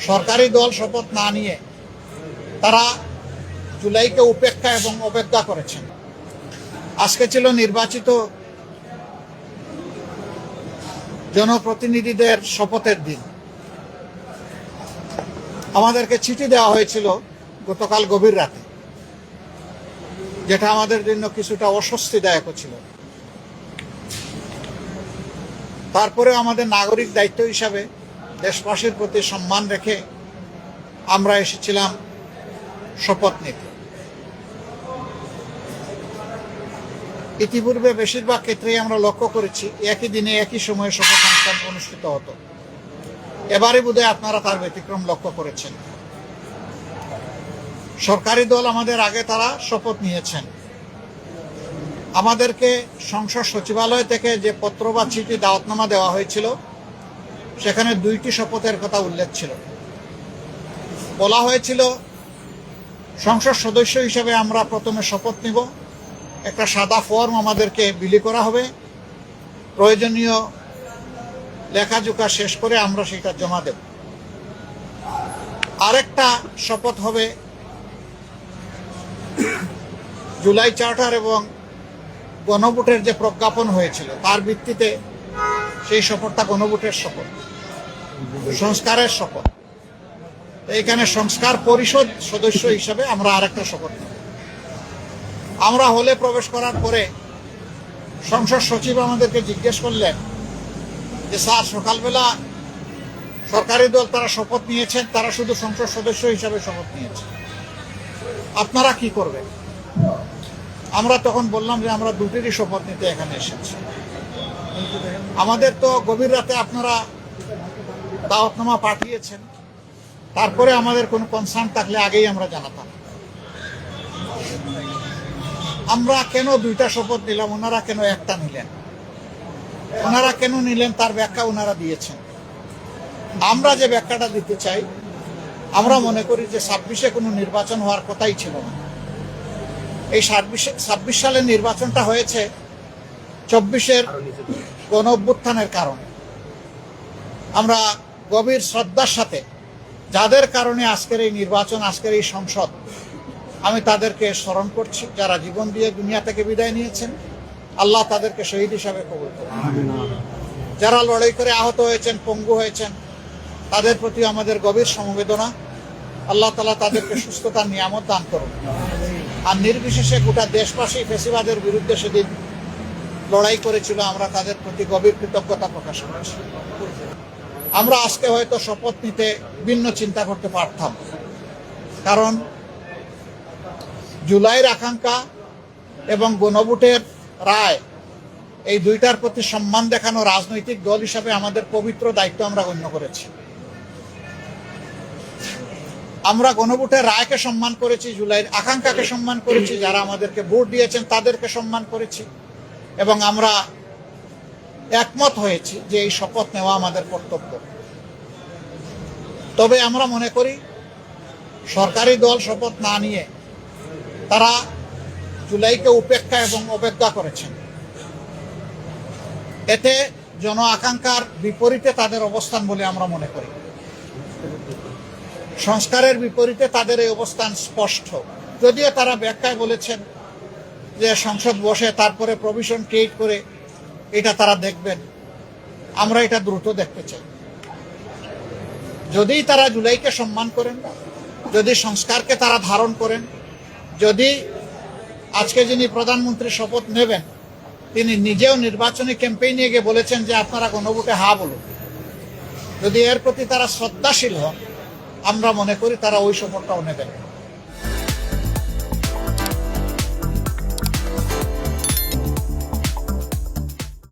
সরকারি দল শপথ না নিয়ে তারা জুলাইকে উপেক্ষা এবং অবজ্ঞা করেছেন। আজকে ছিল নির্বাচিত জনপ্রতিনিধিদের শপথের দিন। আমাদেরকে চিঠি দেওয়া হয়েছিল গতকাল গভীর রাতে, যেটা আমাদের জন্য কিছুটা অস্বস্তিদায়ক ছিল। তারপরে আমাদের নাগরিক দায়িত্ব হিসাবে দেশবাসীর প্রতি সম্মান রেখে আমরা এসেছিলাম শপথ নিতে। ইতিপূর্বে বেশিরভাগ ক্ষেত্রেই আমরা লক্ষ্য করেছি একই দিনে একই সময়ে শপথ অনুষ্ঠান অনুষ্ঠিত হতো। এবারে বোধহয় আপনারা তার ব্যতিক্রম লক্ষ্য করেছেন। সরকারি দল আমাদের আগে তারা শপথ নিয়েছেন। আমাদেরকে সংসদ সচিবালয় থেকে যে পত্র বা চিঠি দাওয়াতনামা দেওয়া হয়েছিল সেখানে 2টি শপথের কথা উল্লেখ ছিল। বলা হয়েছিল সংসদ সদস্য হিসেবে আমরা প্রথমে শপথ নিব, একটা সাদা ফর্ম আমাদেরকে বিলি করা হবে, প্রয়োজনীয় লেখাজোখা শেষ করে আমরা সেটা জমা দেব। আরেকটা শপথ হবে জুলাই চার্টার এবং গণভোটের যে প্রজ্ঞাপন হয়েছিল তার ভিত্তিতে সেই শপথটা গণভোটের শপথ, সংস্কারের শপথ। এইখানে সংস্কার পরিষদ সদস্য হিসেবে আমরা আরেকটা শপথ নেব। আমরা হলে প্রবেশ করার পরে সংসদ সচিব আমাদেরকে জিজ্ঞেস করলেন যে স্যার, সকালবেলা সরকারি দল তারা শপথ নিয়েছেন, তারা শুধু সংসদ সদস্য হিসাবে শপথ নিয়েছে, আপনারা কি করবেন? আমরা তখন বললাম যে আমরা 2টিরই শপথ নিতে এখানে এসেছি। আমাদের তো গভীর রাতে আপনারা দাওয়াতনামা পাঠিয়েছেন, তারপরে আমাদের কোনো কনসার্ন থাকলে আগেই আমরা জানাতাম। আমরা কেন 2টা শপথ নিলাম, ওনারা কেন একটা নিলেন? ওনারা কেন নিলেন তার ব্যাখ্যা ওনারা দিয়েছেন। আমরা যে ব্যাখ্যাটা দিতে চাই, আমরা মনে করি যে 26-এ কোনো নির্বাচন হওয়ার কথাই ছিল না। এই 26 সালের নির্বাচনটা হয়েছে 24-এর গণ অভ্যুত্থানের কারণে। আমরা গভীর শ্রদ্ধার সাথে যাদের কারণে আজকের এই নির্বাচন, আজকের এই সংসদ, আমি তাদেরকে স্মরণ করছি, যারা জীবন দিয়ে দুনিয়া থেকে বিদায় নিয়েছেন। আল্লাহ তাদেরকে শহীদ হিসাবে কবুল করুন। যারা লড়াই করে আহত হয়েছেন, পঙ্গু হয়েছেন, তাদের প্রতি আমাদের গভীর সমবেদনা। আল্লাহ তাআলা তাদেরকে সুস্থতার নিয়ামত দান করুন। আর নির্বিশেষে গোটা দেশবাসী ফ্যাসিবাদের বিরুদ্ধে সেদিন লড়াই করেছিল, আমরা তাদের প্রতি গভীর কৃতজ্ঞতা প্রকাশ করছি। আমরা আজকে হয়তো শপথ নিতে ভিন্ন চিন্তা করতে পারতাম, কারণ জুলাইয়ের আকাঙ্ক্ষা এবং গণভোটের রায়, এই 2টার প্রতি সম্মান দেখানো রাজনৈতিক দল হিসাবে আমাদের পবিত্র দায়িত্ব আমরা গণ্য করেছি। আমরা গণভোটের রায়কে সম্মান করেছি, জুলাইয়ের আকাঙ্ক্ষাকে সম্মান করেছি, যারা আমাদেরকে ভোট দিয়েছেন তাদেরকে সম্মান করেছি, এবং আমরা একমত হয়েছি যে এই শপথ নেওয়া আমাদের কর্তব্য। তবে আমরা মনে করি সরকারি দল শপথ না নিয়ে তারা জুলাইকে উপেক্ষা এবং অবজ্ঞা করেছেন। এতে জন আকাঙ্ক্ষার বিপরীতে তাদের অবস্থান বলে আমরা মনে করি। সংস্কারের বিপরীতে তাদের এই অবস্থান স্পষ্ট। যদিও তারা ব্যাখ্যায় বলেছেন যে সংসদ বসে তারপরে প্রভিশন ক্রিয়েট করে এটা তারা দেখবেন, আমরা এটা দ্রুত দেখতে চাই। যদি তারা জুলাইকে সম্মান করেন, যদি সংস্কারকে তারা ধারণ করেন, যদি আজকে যিনি প্রধানমন্ত্রী শপথ নেবেন তিনি নিজেও নির্বাচনী ক্যাম্পেইনে গিয়ে বলেছেন যে আপনারা গণভোটে হা বলুন, যদি এর প্রতি তারা শ্রদ্ধাশীল হন, আমরা মনে করি তারা ওই শপথটাও নেবেন।